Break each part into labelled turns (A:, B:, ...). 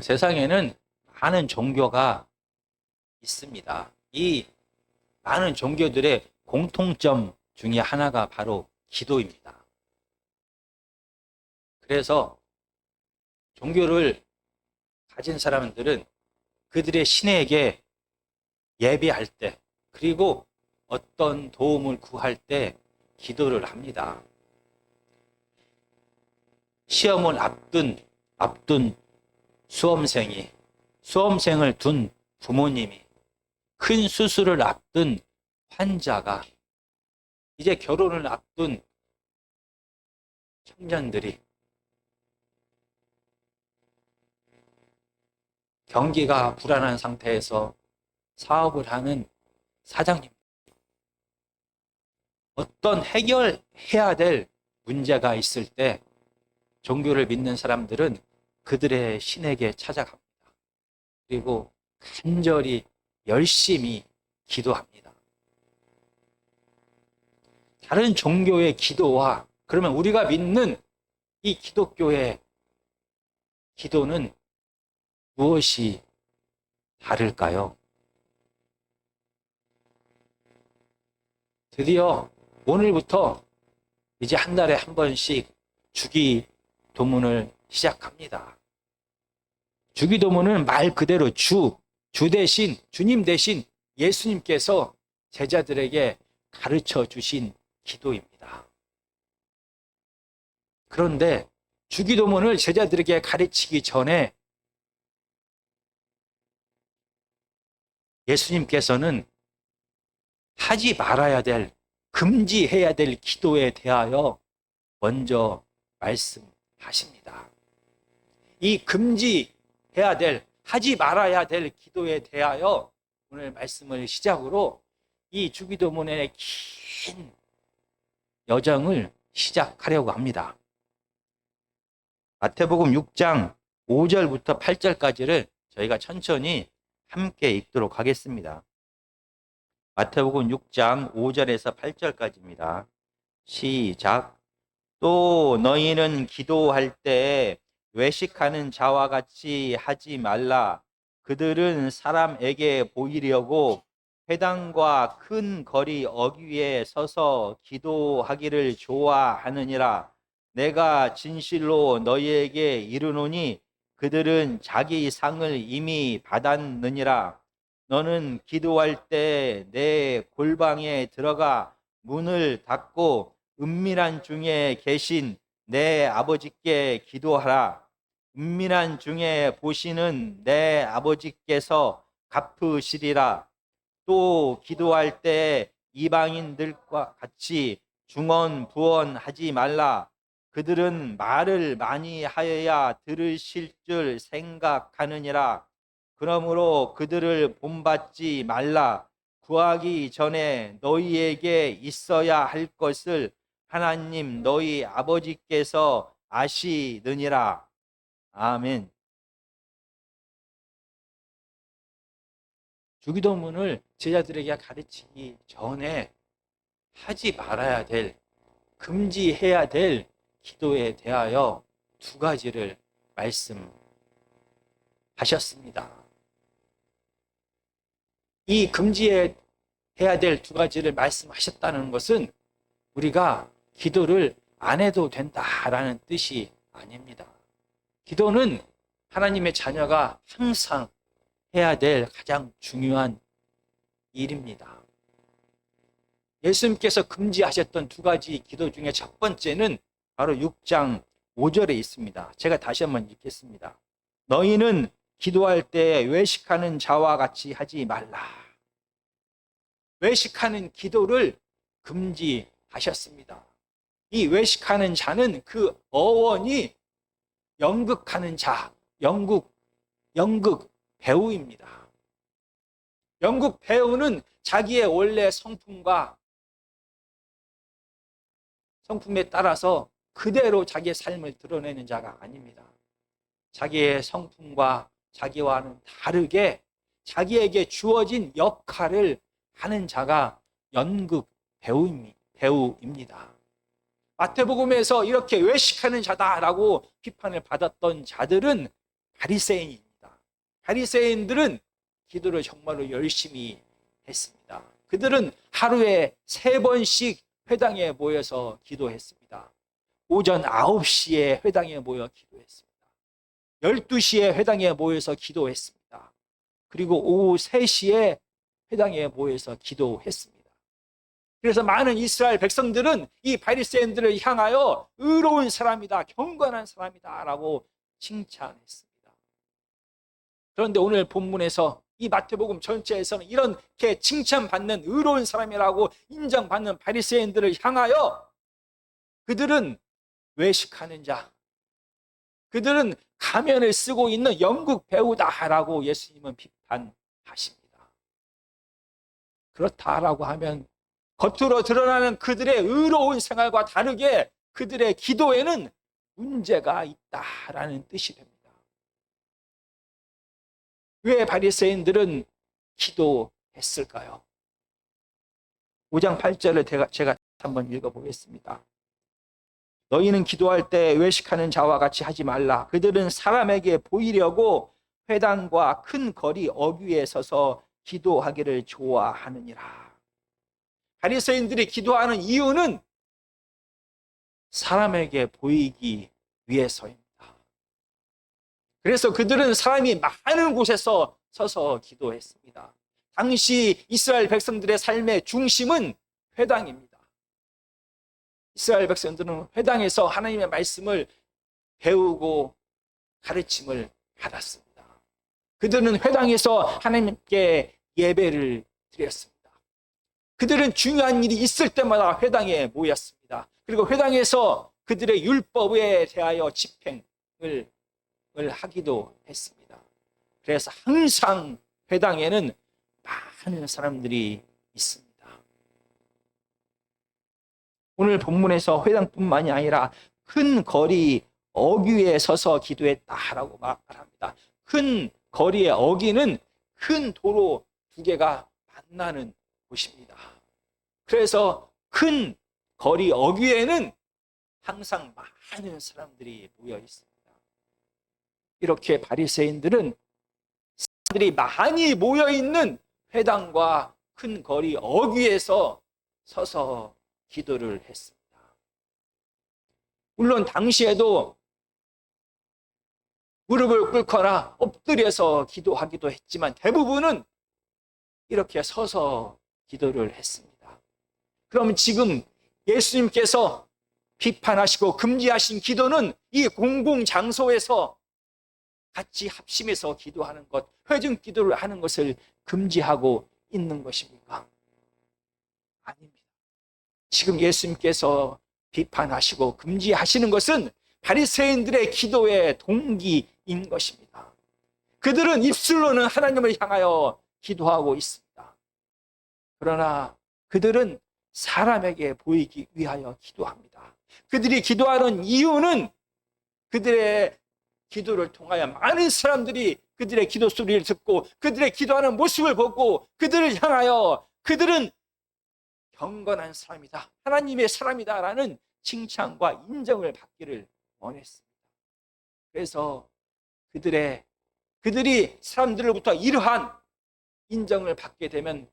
A: 세상에는 많은 종교가 있습니다. 이 많은 종교들의 공통점 중에 하나가 바로 기도입니다. 그래서 종교를 가진 사람들은 그들의 신에게 예배할 때, 그리고 어떤 도움을 구할 때 기도를 합니다. 시험을 앞둔 수험생을 둔 부모님이, 큰 수술을 앞둔 환자가, 이제 결혼을 앞둔 청년들이, 경기가 불안한 상태에서 사업을 하는 사장님, 어떤 해결해야 될 문제가 있을 때 종교를 믿는 사람들은 그들의 신에게 찾아갑니다. 그리고 간절히 열심히 기도합니다. 다른 종교의 기도와 그러면 우리가 믿는 이 기독교의 기도는 무엇이 다를까요? 드디어 오늘부터 이제 한 달에 한 번씩 주기도문을 시작합니다. 주기도문은 말 그대로 주 대신, 주님 대신 예수님께서 제자들에게 가르쳐 주신 기도입니다. 그런데 주기도문을 제자들에게 가르치기 전에 예수님께서는 하지 말아야 될, 금지해야 될 기도에 대하여 먼저 말씀하십니다. 이 금지해야 될, 하지 말아야 될 기도에 대하여 오늘 말씀을 시작으로 이 주기도문의 긴 여정을 시작하려고 합니다. 마태복음 6장 5절부터 8절까지를 저희가 천천히 함께 읽도록 하겠습니다. 마태복음 6장 5절에서 8절까지입니다. 시작. 또 너희는 기도할 때 외식하는 자와 같이 하지 말라. 그들은 사람에게 보이려고 회당과 큰 거리 어귀에 서서 기도하기를 좋아하느니라. 내가 진실로 너희에게 이르노니 그들은 자기 상을 이미 받았느니라. 너는 기도할 때 내 골방에 들어가 문을 닫고 은밀한 중에 계신 내 아버지께 기도하라. 은밀한 중에 보시는 내 아버지께서 갚으시리라. 또 기도할 때 이방인들과 같이 중언부언하지 말라. 그들은 말을 많이 하여야 들으실 줄 생각하느니라. 그러므로 그들을 본받지 말라. 구하기 전에 너희에게 있어야 할 것을 하나님 너희 아버지께서 아시느니라. 아멘. 주기도문을 제자들에게 가르치기 전에 하지 말아야 될, 금지해야 될 기도에 대하여 두 가지를 말씀하셨습니다. 이 금지해야 될 두 가지를 말씀하셨다는 것은 우리가 기도를 안 해도 된다라는 뜻이 아닙니다. 기도는 하나님의 자녀가 항상 해야 될 가장 중요한 일입니다. 예수님께서 금지하셨던 두 가지 기도 중에 첫 번째는 바로 6장 5절에 있습니다. 제가 다시 한번 읽겠습니다. 너희는 기도할 때 외식하는 자와 같이 하지 말라. 외식하는 기도를 금지하셨습니다. 이 외식하는 자는 그 어원이 연극하는 자, 연극 배우입니다. 연극 배우는 자기의 원래 성품에 따라서 그대로 자기의 삶을 드러내는 자가 아닙니다. 자기의 성품과 자기와는 다르게 자기에게 주어진 역할을 하는 자가 연극 배우입니다. 마태복음에서 이렇게 외식하는 자다라고 비판을 받았던 자들은 바리새인입니다. 바리새인들은 기도를 정말로 열심히 했습니다. 그들은 하루에 3번씩 회당에 모여서 기도했습니다. 오전 9시에 회당에 모여 기도했습니다. 12시에 회당에 모여서 기도했습니다. 그리고 오후 3시에 회당에 모여서 기도했습니다. 그래서 많은 이스라엘 백성들은 이 바리새인들을 향하여 의로운 사람이다, 경건한 사람이다 라고 칭찬했습니다. 그런데 오늘 본문에서 이 마태복음 전체에서는 이렇게 칭찬받는 의로운 사람이라고 인정받는 바리새인들을 향하여 그들은 외식하는 자, 그들은 가면을 쓰고 있는 연극 배우다라고 예수님은 비판하십니다. 그렇다라고 하면 겉으로 드러나는 그들의 의로운 생활과 다르게 그들의 기도에는 문제가 있다라는 뜻이 됩니다. 왜 바리새인들은 기도했을까요? 5장 8절을 제가 한번 읽어보겠습니다. 너희는 기도할 때 외식하는 자와 같이 하지 말라. 그들은 사람에게 보이려고 회당과 큰 거리 어귀에 서서 기도하기를 좋아하느니라. 바리새인들이 기도하는 이유는 사람에게 보이기 위해서입니다. 그래서 그들은 사람이 많은 곳에서 서서 기도했습니다. 당시 이스라엘 백성들의 삶의 중심은 회당입니다. 이스라엘 백성들은 회당에서 하나님의 말씀을 배우고 가르침을 받았습니다. 그들은 회당에서 하나님께 예배를 드렸습니다. 그들은 중요한 일이 있을 때마다 회당에 모였습니다. 그리고 회당에서 그들의 율법에 대하여 집행을 하기도 했습니다. 그래서 항상 회당에는 많은 사람들이 있습니다. 오늘 본문에서 회당뿐만이 아니라 큰 거리 어귀에 서서 기도했다라고 말합니다. 큰 거리의 어귀는 큰 도로 2개가 만나는 곳입니다. 그래서 큰 거리 어귀에는 항상 많은 사람들이 모여 있습니다. 이렇게 바리새인들은 사람들이 많이 모여 있는 회당과 큰 거리 어귀에서 서서 기도를 했습니다. 물론 당시에도 무릎을 꿇거나 엎드려서 기도하기도 했지만 대부분은 이렇게 서서 기도를 했습니다. 그럼 지금 예수님께서 비판하시고 금지하신 기도는 이 공공장소에서 같이 합심해서 기도하는 것, 회중 기도를 하는 것을 금지하고 있는 것입니까? 아닙니다. 지금 예수님께서 비판하시고 금지하시는 것은 바리새인들의 기도의 동기인 것입니다. 그들은 입술로는 하나님을 향하여 기도하고 있습니다. 그러나 그들은 사람에게 보이기 위하여 기도합니다. 그들이 기도하는 이유는 그들의 기도를 통하여 많은 사람들이 그들의 기도 소리를 듣고 그들의 기도하는 모습을 보고 그들을 향하여 그들은 경건한 사람이다, 하나님의 사람이다 라는 칭찬과 인정을 받기를 원했습니다. 그래서 그들이 사람들로부터 이러한 인정을 받게 되면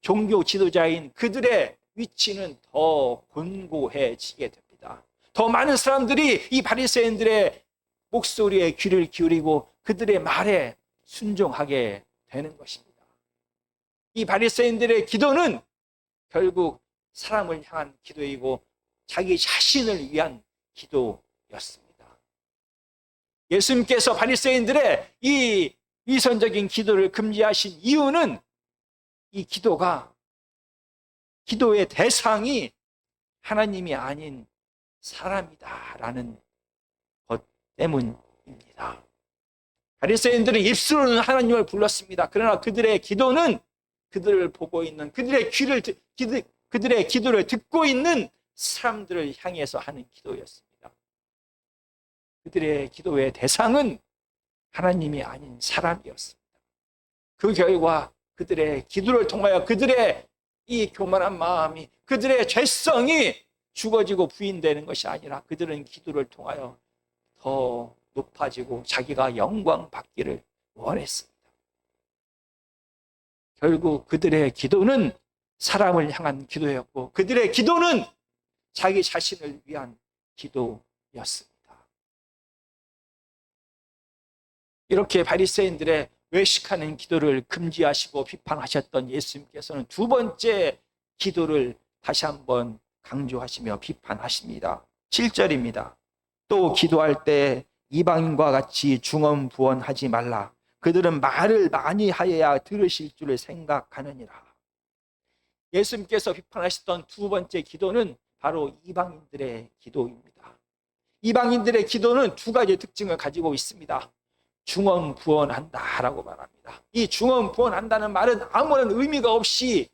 A: 종교 지도자인 그들의 위치는 더 곤고해지게 됩니다. 더 많은 사람들이 이 바리새인들의 목소리에 귀를 기울이고 그들의 말에 순종하게 되는 것입니다. 이 바리새인들의 기도는 결국 사람을 향한 기도이고 자기 자신을 위한 기도였습니다. 예수님께서 바리새인들의 이 위선적인 기도를 금지하신 이유는 이 기도의 대상이 하나님이 아닌 사람이다라는 것 때문입니다. 바리새인들은 입술로는 하나님을 불렀습니다. 그러나 그들의 기도는 그들을 보고 있는 그들의 기도를 듣고 있는 사람들을 향해서 하는 기도였습니다. 그들의 기도의 대상은 하나님이 아닌 사람이었습니다. 그 결과 그들의 기도를 통하여 그들의 이 교만한 마음이, 그들의 죄성이 죽어지고 부인되는 것이 아니라 그들은 기도를 통하여 더 높아지고 자기가 영광 받기를 원했습니다. 결국 그들의 기도는 사람을 향한 기도였고 그들의 기도는 자기 자신을 위한 기도였습니다. 이렇게 바리새인들의 외식하는 기도를 금지하시고 비판하셨던 예수님께서는 두 번째 기도를 다시 한번 강조하시며 비판하십니다. 7절입니다. 또 기도할 때 이방인과 같이 중언부언하지 말라. 그들은 말을 많이 하여야 들으실 줄 생각하느니라. 예수님께서 비판하셨던 두 번째 기도는 바로 이방인들의 기도입니다. 이방인들의 기도는 두 가지 특징을 가지고 있습니다. 중언부언한다라고 말합니다. 이 중언부언한다는 말은 아무런 의미가 없이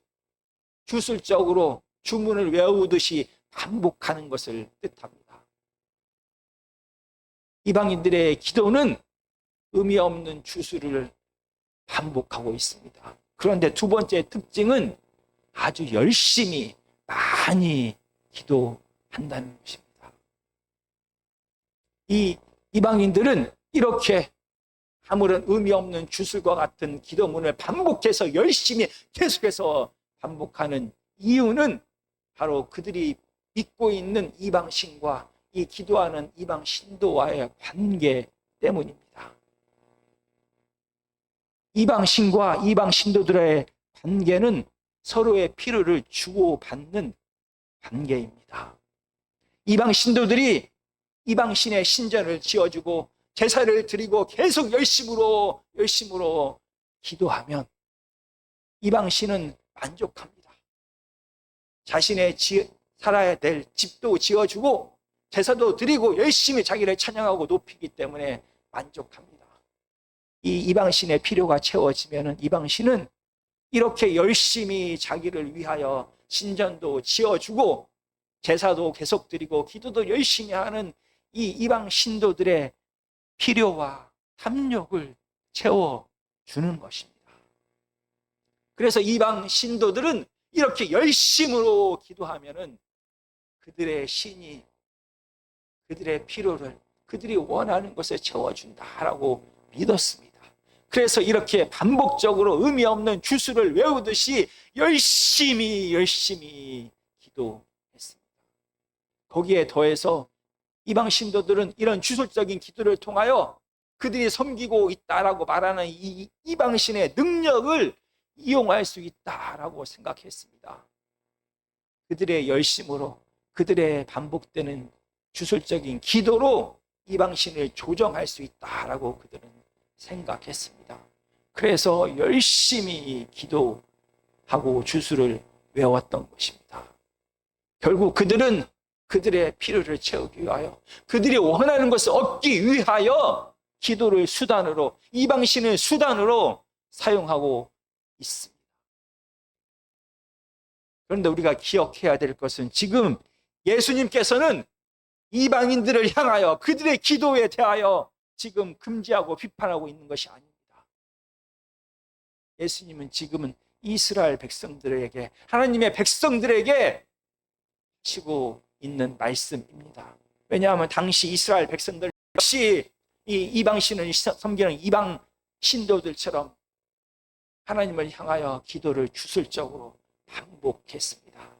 A: 주술적으로 주문을 외우듯이 반복하는 것을 뜻합니다. 이방인들의 기도는 의미 없는 주술을 반복하고 있습니다. 그런데 두 번째 특징은 아주 열심히 많이 기도한다는 것입니다. 이 이방인들은 이렇게 아무런 의미 없는 주술과 같은 기도문을 반복해서 열심히 계속해서 반복하는 이유는 바로 그들이 믿고 있는 이방신과 이 기도하는 이방신도와의 관계 때문입니다. 이방신과 이방신도들의 관계는 서로의 필요를 주고받는 관계입니다. 이방신도들이 이방신의 신전을 지어주고 제사를 드리고 계속 열심으로 기도하면 이방신은 만족합니다. 자신의 살아야 될 집도 지어주고 제사도 드리고 열심히 자기를 찬양하고 높이기 때문에 만족합니다. 이 이방신의 필요가 채워지면 이방신은 이렇게 열심히 자기를 위하여 신전도 지어주고 제사도 계속 드리고 기도도 열심히 하는 이 이방 신도들의 필요와 탐욕을 채워주는 것입니다. 그래서 이방 신도들은 이렇게 열심으로 기도하면은 그들의 신이 그들의 필요를 그들이 원하는 것을 채워준다라고 믿었습니다. 그래서 이렇게 반복적으로 의미 없는 주술을 외우듯이 열심히 기도했습니다. 거기에 더해서 이방 신도들은 이런 주술적인 기도를 통하여 그들이 섬기고 있다라고 말하는 이 이방신의 능력을 이용할 수 있다라고 생각했습니다. 그들의 열심으로 그들의 반복되는 주술적인 기도로 이방신을 조정할 수 있다라고 그들은 생각했습니다. 그래서 열심히 기도하고 주술을 외웠던 것입니다. 결국 그들은 그들의 필요를 채우기 위하여 그들이 원하는 것을 얻기 위하여 기도를 수단으로 이방신을 수단으로 사용하고 있습니다. 그런데 우리가 기억해야 될 것은 지금 예수님께서는 이방인들을 향하여 그들의 기도에 대하여 지금 금지하고 비판하고 있는 것이 아닙니다. 예수님은 지금은 이스라엘 백성들에게 하나님의 백성들에게 하시고 있는 말씀입니다. 왜냐하면 당시 이스라엘 백성들 역시 이 이방신을 섬기는 이방 신도들처럼 하나님을 향하여 기도를 주술적으로 반복했습니다.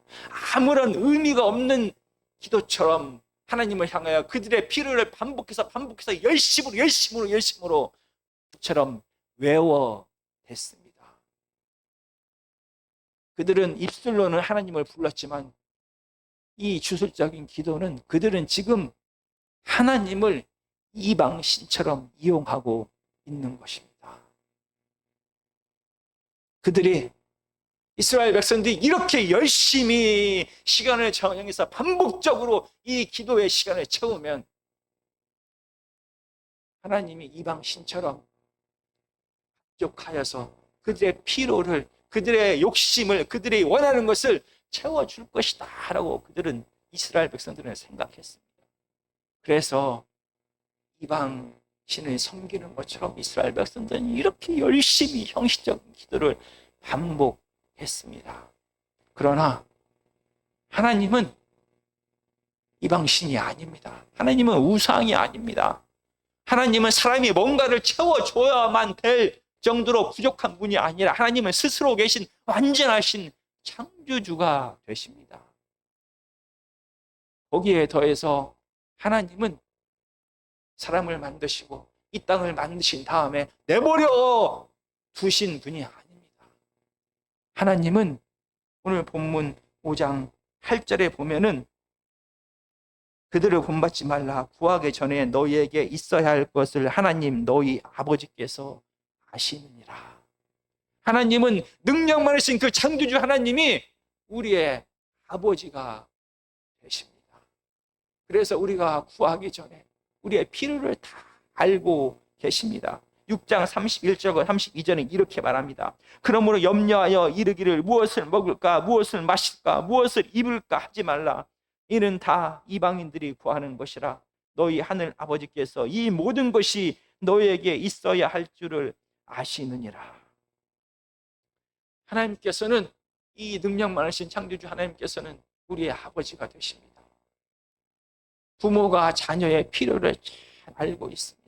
A: 아무런 의미가 없는 기도처럼 하나님을 향하여 그들의 필요를 반복해서 열심으로 그처럼 외워댔습니다. 그들은 입술로는 하나님을 불렀지만 이 주술적인 기도는 그들은 지금 하나님을 이방신처럼 이용하고 있는 것입니다. 그들이 이스라엘 백성들이 이렇게 열심히 시간을 정해서 반복적으로 이 기도의 시간을 채우면 하나님이 이방신처럼 만족하여서 그들의 필요를 그들의 욕심을 그들이 원하는 것을 채워줄 것이다 라고 그들은 이스라엘 백성들은 생각했습니다. 그래서 이방신을 섬기는 것처럼 이스라엘 백성들은 이렇게 열심히 형식적인 기도를 반복했습니다. 그러나 하나님은 이방신이 아닙니다. 하나님은 우상이 아닙니다. 하나님은 사람이 뭔가를 채워줘야만 될 정도로 부족한 분이 아니라 하나님은 스스로 계신 완전하신 창조주가 되십니다. 거기에 더해서 하나님은 사람을 만드시고 이 땅을 만드신 다음에 내버려 두신 분이 아닙니다. 하나님은 오늘 본문 5장 8절에 보면은 그들을 본받지 말라. 구하기 전에 너희에게 있어야 할 것을 하나님 너희 아버지께서 아시느니라. 하나님은 능력 많으신 그 창조주 하나님이 우리의 아버지가 되십니다. 그래서 우리가 구하기 전에 우리의 필요를 다 알고 계십니다. 6장 31절 32절은 이렇게 말합니다. 그러므로 염려하여 이르기를 무엇을 먹을까 무엇을 마실까 무엇을 입을까 하지 말라. 이는 다 이방인들이 구하는 것이라. 너희 하늘 아버지께서 이 모든 것이 너희에게 있어야 할 줄을 아시느니라. 하나님께서는 이 능력 많으신 창조주 하나님께서는 우리의 아버지가 되십니다. 부모가 자녀의 필요를 잘 알고 있습니다.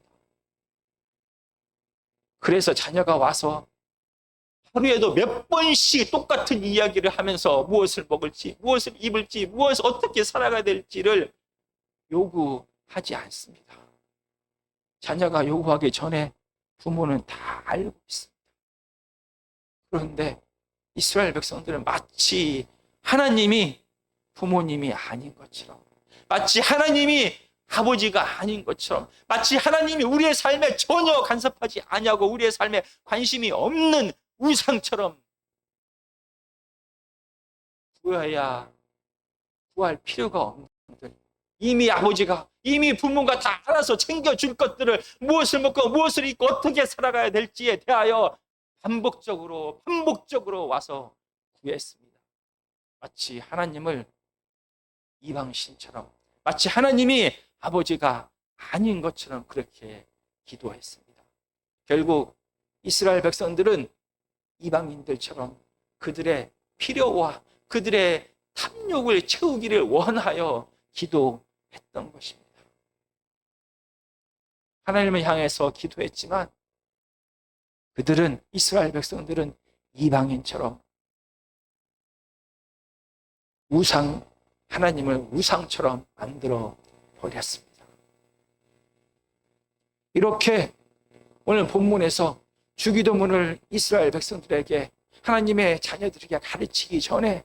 A: 그래서 자녀가 와서 하루에도 몇 번씩 똑같은 이야기를 하면서 무엇을 먹을지, 무엇을 입을지, 무엇을 어떻게 살아가야 될지를 요구하지 않습니다. 자녀가 요구하기 전에 부모는 다 알고 있습니다. 그런데 이스라엘 백성들은 마치 하나님이 부모님이 아닌 것처럼, 마치 하나님이 아버지가 아닌 것처럼, 마치 하나님이 우리의 삶에 전혀 간섭하지 아니하고 우리의 삶에 관심이 없는 우상처럼 구할 필요가 없는 분들, 이미 아버지가, 이미 부모가 다 알아서 챙겨줄 것들을 무엇을 먹고 무엇을 입고 어떻게 살아가야 될지에 대하여 반복적으로 와서 구했습니다. 마치 하나님을 이방신처럼, 마치 하나님이 아버지가 아닌 것처럼 그렇게 기도했습니다. 결국 이스라엘 백성들은 이방인들처럼 그들의 필요와 그들의 탐욕을 채우기를 원하여 기도했던 것입니다. 하나님을 향해서 기도했지만 그들은, 이스라엘 백성들은 이방인처럼 하나님을 우상처럼 만들어 버렸습니다. 이렇게 오늘 본문에서 주기도문을 이스라엘 백성들에게, 하나님의 자녀들에게 가르치기 전에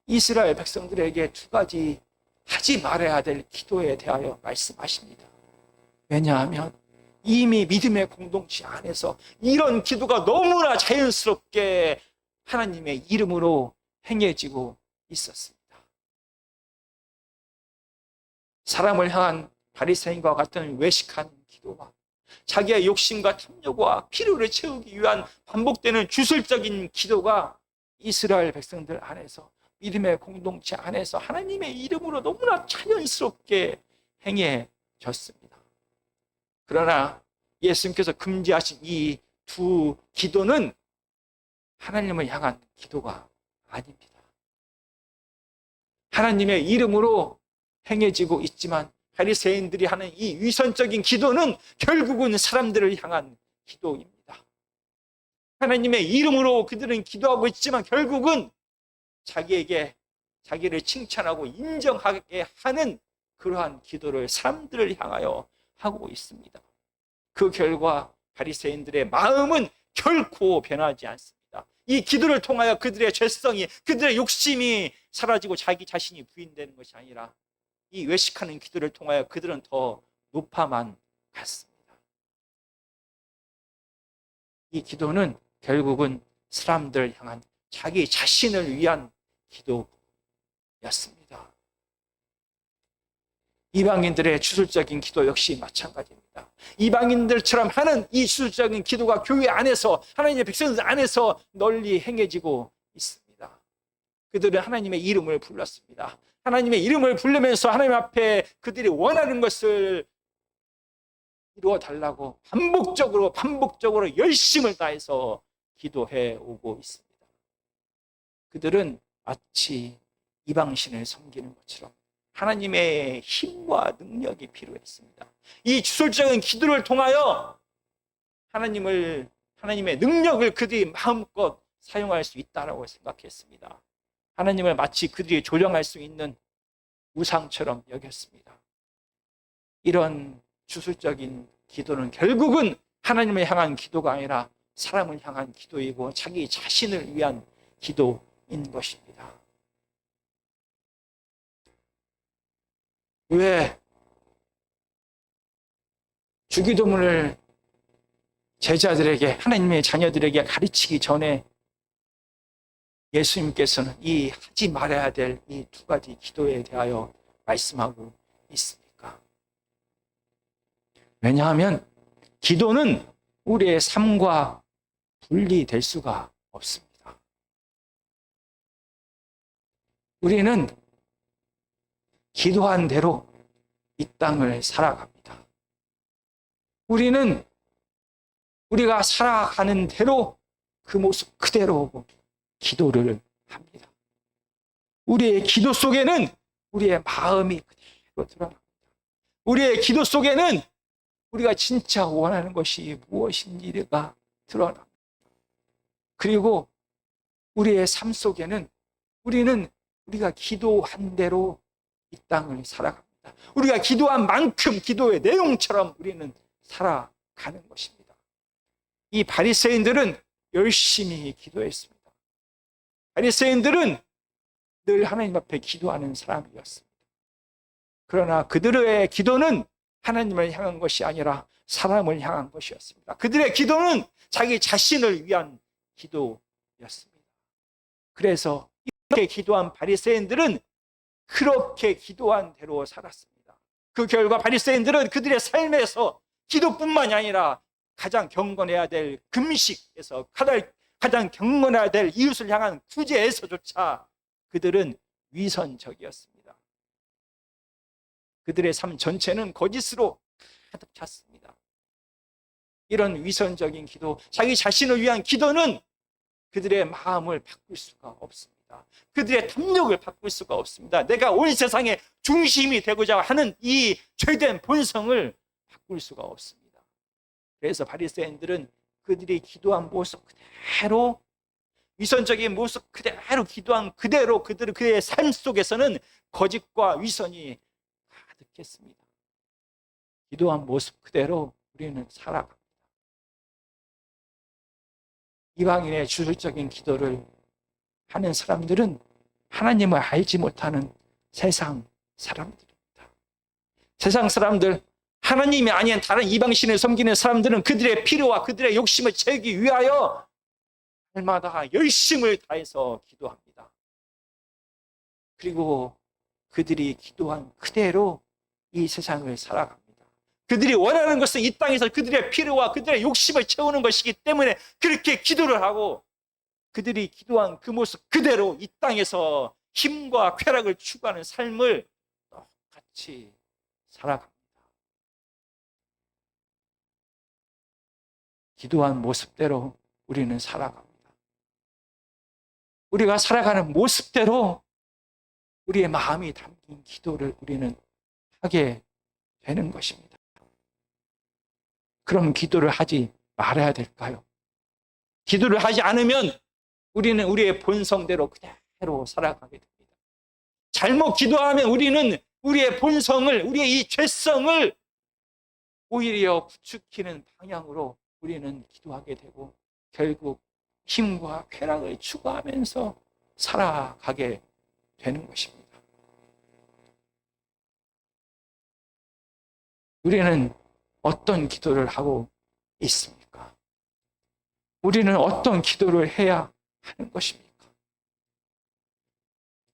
A: 이스라엘 백성들에게 두 가지 하지 말아야 될 기도에 대하여 말씀하십니다. 왜냐하면 이미 믿음의 공동체 안에서 이런 기도가 너무나 자연스럽게 하나님의 이름으로 행해지고 있었습니다. 사람을 향한 바리새인과 같은 외식한 기도와 자기의 욕심과 탐욕과 필요를 채우기 위한 반복되는 주술적인 기도가 이스라엘 백성들 안에서, 믿음의 공동체 안에서 하나님의 이름으로 너무나 자연스럽게 행해졌습니다. 그러나 예수님께서 금지하신 이 두 기도는 하나님을 향한 기도가 아닙니다. 하나님의 이름으로 행해지고 있지만 바리새인들이 하는 이 위선적인 기도는 결국은 사람들을 향한 기도입니다. 하나님의 이름으로 그들은 기도하고 있지만 결국은 자기를 칭찬하고 인정하게 하는 그러한 기도를 사람들을 향하여 하고 있습니다. 그 결과 바리새인들의 마음은 결코 변하지 않습니다. 이 기도를 통하여 그들의 죄성이, 그들의 욕심이 사라지고 자기 자신이 부인되는 것이 아니라 이 외식하는 기도를 통하여 그들은 더 높아만 갔습니다. 이 기도는 결국은 사람들을 향한 자기 자신을 위한 기도였습니다. 이방인들의 주술적인 기도 역시 마찬가지입니다. 이방인들처럼 하는 이 주술적인 기도가 교회 안에서, 하나님의 백성들 안에서 널리 행해지고 있습니다. 그들은 하나님의 이름을 불렀습니다. 하나님의 이름을 부르면서 하나님 앞에 그들이 원하는 것을 이루어 달라고 반복적으로 열심을 다해서 기도해 오고 있습니다. 그들은 마치 이방신을 섬기는 것처럼 하나님의 힘과 능력이 필요했습니다. 이 주술적인 기도를 통하여 하나님의 능력을 그들이 마음껏 사용할 수 있다고 생각했습니다. 하나님을 마치 그들이 조정할 수 있는 우상처럼 여겼습니다. 이런 주술적인 기도는 결국은 하나님을 향한 기도가 아니라 사람을 향한 기도이고 자기 자신을 위한 기도인 것입니다. 왜 주기도문을 제자들에게, 하나님의 자녀들에게 가르치기 전에 예수님께서는 이 하지 말아야 될 이 두 가지 기도에 대하여 말씀하고 있습니까? 왜냐하면 기도는 우리의 삶과 분리될 수가 없습니다. 우리는 기도한 대로 이 땅을 살아갑니다. 우리는 우리가 살아가는 대로 그 모습 그대로 기도를 합니다. 우리의 기도 속에는 우리의 마음이 그대로 드러납니다. 우리의 기도 속에는 우리가 진짜 원하는 것이 무엇인지가 드러납니다. 그리고 우리의 삶 속에는 우리가 기도한 대로 이 땅을 살아갑니다. 우리가 기도한 만큼 기도의 내용처럼 우리는 살아가는 것입니다. 이 바리새인들은 열심히 기도했습니다. 바리새인들은 늘 하나님 앞에 기도하는 사람이었습니다. 그러나 그들의 기도는 하나님을 향한 것이 아니라 사람을 향한 것이었습니다. 그들의 기도는 자기 자신을 위한 기도였습니다. 그래서 이렇게 기도한 바리새인들은 그렇게 기도한 대로 살았습니다. 그 결과 바리새인들은 그들의 삶에서 기도뿐만이 아니라 가장 경건해야 될 금식에서 가장 경건해야 될 이웃을 향한 구제에서조차 그들은 위선적이었습니다. 그들의 삶 전체는 거짓으로 가득 찼습니다. 이런 위선적인 기도, 자기 자신을 위한 기도는 그들의 마음을 바꿀 수가 없습니다. 그들의 탐욕을 바꿀 수가 없습니다. 내가 온 세상의 중심이 되고자 하는 이 죄된 본성을 바꿀 수가 없습니다. 그래서 바리새인들은 그들이 기도한 모습 그대로, 위선적인 모습 그대로 기도한 그대로 그의 삶 속에서는 거짓과 위선이 가득했습니다. 기도한 모습 그대로 우리는 살아갑니다. 이방인의 주술적인 기도를 하는 사람들은 하나님을 알지 못하는 세상 사람들입니다. 세상 사람들, 하나님이 아닌 다른 이방신을 섬기는 사람들은 그들의 필요와 그들의 욕심을 채우기 위하여 날마다 열심을 다해서 기도합니다. 그리고 그들이 기도한 그대로 이 세상을 살아갑니다. 그들이 원하는 것은 이 땅에서 그들의 필요와 그들의 욕심을 채우는 것이기 때문에 그렇게 기도를 하고, 그들이 기도한 그 모습 그대로 이 땅에서 힘과 쾌락을 추구하는 삶을 똑같이 살아갑니다. 기도한 모습대로 우리는 살아갑니다. 우리가 살아가는 모습대로 우리의 마음이 담긴 기도를 우리는 하게 되는 것입니다. 그럼 기도를 하지 말아야 될까요? 기도를 하지 않으면 우리는 우리의 본성대로 그대로 살아가게 됩니다. 잘못 기도하면 우리는 우리의 본성을, 우리의 이 죄성을 오히려 부추기는 방향으로 우리는 기도하게 되고 결국 힘과 쾌락을 추구하면서 살아가게 되는 것입니다. 우리는 어떤 기도를 하고 있습니까? 우리는 어떤 기도를 해야 하는 것입니까?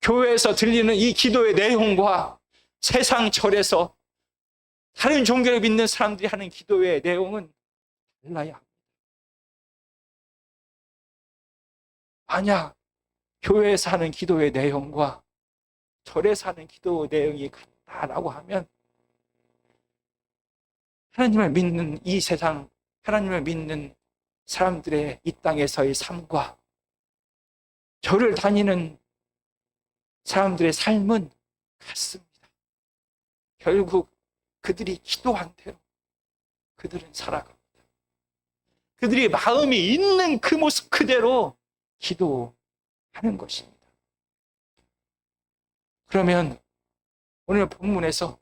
A: 교회에서 들리는 이 기도의 내용과 세상 절에서 다른 종교를 믿는 사람들이 하는 기도의 내용은 달라야 합니다. 만약 교회에서 하는 기도의 내용과 절에서 하는 기도 내용이 같다라고 하면 하나님을 믿는 이 세상, 하나님을 믿는 사람들의 이 땅에서의 삶과 절을 다니는 사람들의 삶은 같습니다. 결국 그들이 기도한 대로 그들은 살아갑니다. 그들이 마음이 있는 그 모습 그대로 기도하는 것입니다. 그러면 오늘 본문에서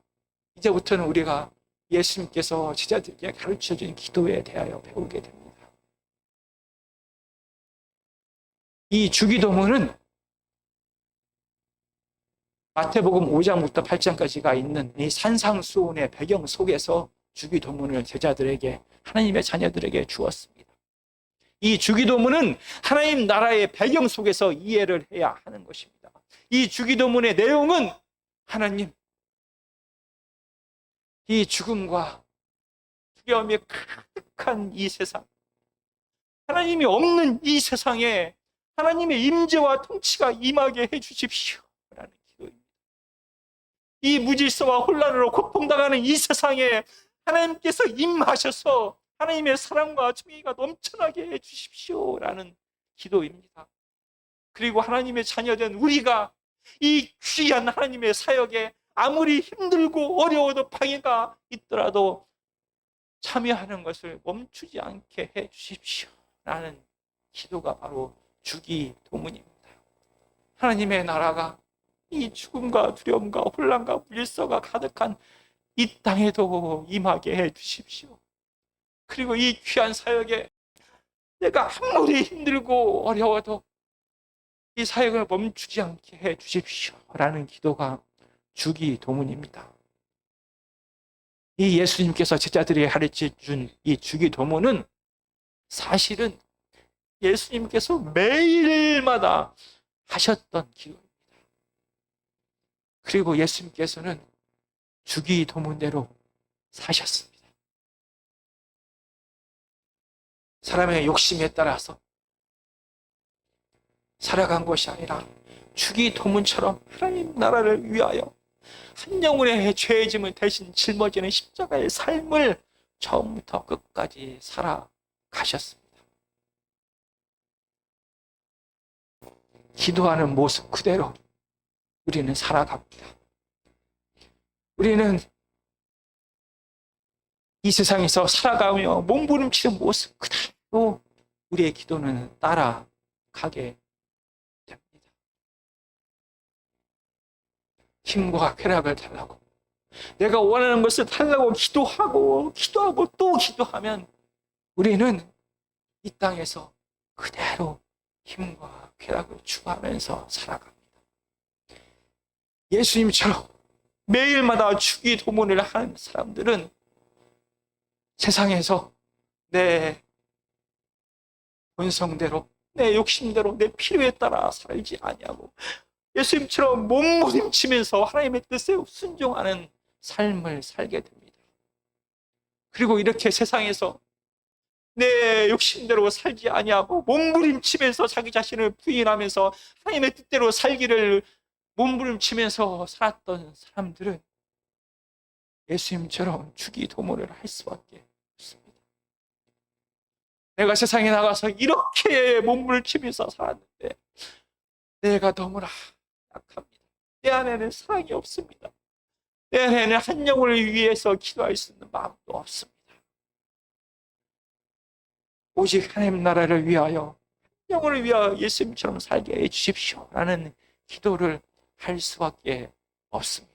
A: 이제부터는 우리가 예수님께서 제자들에게 가르쳐준 기도에 대하여 배우게 됩니다. 이 주기도문은 마태복음 5장부터 8장까지가 있는 이 산상수훈의 배경 속에서 주기도문을 제자들에게, 하나님의 자녀들에게 주었습니다. 이 주기도문은 하나님 나라의 배경 속에서 이해를 해야 하는 것입니다. 이 주기도문의 내용은 하나님, 이 죽음과 두려움이 가득한 이 세상, 하나님이 없는 이 세상에 하나님의 임재와 통치가 임하게 해주십시오 라는 기도입니다. 이 무질서와 혼란으로 고통당하는 이 세상에 하나님께서 임하셔서 하나님의 사랑과 정의가 넘쳐나게 해주십시오 라는 기도입니다. 그리고 하나님의 자녀된 우리가 이 귀한 하나님의 사역에 아무리 힘들고 어려워도 방해가 있더라도 참여하는 것을 멈추지 않게 해주십시오 라는 기도가 바로 주기도문입니다. 하나님의 나라가 이 죽음과 두려움과 혼란과 물질서가 가득한 이 땅에도 임하게 해주십시오. 그리고 이 귀한 사역에 내가 아무리 힘들고 어려워도 이 사역을 멈추지 않게 해주십시오 라는 기도가 주기도문입니다. 이 예수님께서 제자들에게 가르쳐준 이 주기도문은 사실은 예수님께서 매일마다 하셨던 기도입니다. 그리고 예수님께서는 주기도문대로 사셨습니다. 사람의 욕심에 따라서 살아간 것이 아니라 주기도문처럼 하나님 나라를 위하여 한 영혼의 죄의 짐을 대신 짊어지는 십자가의 삶을 처음부터 끝까지 살아가셨습니다. 기도하는 모습 그대로 우리는 살아갑니다. 우리는 이 세상에서 살아가며 몸부림치는 모습 그대로 우리의 기도는 따라가게 됩니다. 힘과 쾌락을 달라고, 내가 원하는 것을 달라고 기도하고 또 기도하면 우리는 이 땅에서 그대로 힘과 쾌락을 추구하면서 살아갑니다. 예수님처럼 매일마다 주기도문을 하는 사람들은 세상에서 내 본성대로, 내 욕심대로, 내 필요에 따라 살지 아니하고 예수님처럼 몸부림치면서 하나님의 뜻에 순종하는 삶을 살게 됩니다. 그리고 이렇게 세상에서 내 욕심대로 살지 아니하고 몸부림치면서 자기 자신을 부인하면서 하나님의 뜻대로 살기를 몸부림치면서 살았던 사람들은 예수님처럼 주기도문을 할 수밖에 없습니다. 내가 세상에 나가서 이렇게 몸부림치면서 살았는데 내가 너무나 약합니다. 내 안에는 사랑이 없습니다. 내 안에는 한 영혼을 위해서 기도할 수 있는 마음도 없습니다. 오직 하나님 나라를 위하여, 한 영혼을 위하여 예수님처럼 살게 해주십시오 라는 기도를 할 수밖에 없습니다.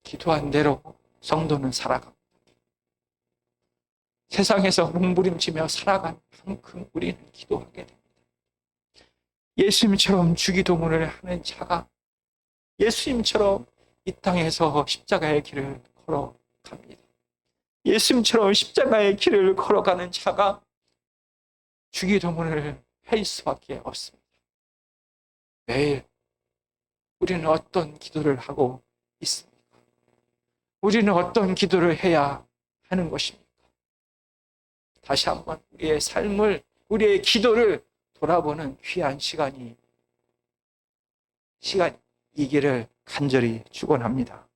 A: 기도한 대로 성도는 살아갑니다. 세상에서 몸부림치며 살아간 만큼 우리는 기도하게 됩니다. 예수님처럼 주기도문을 하는 자가 예수님처럼 이 땅에서 십자가의 길을 걸어갑니다. 예수님처럼 십자가의 길을 걸어가는 자가 주기도문을 할 수밖에 없습니다. 매일 우리는 어떤 기도를 하고 있습니까? 우리는 어떤 기도를 해야 하는 것입니까? 다시 한번 우리의 삶을, 우리의 기도를 돌아보는 귀한 시간이기를 간절히 축원합니다.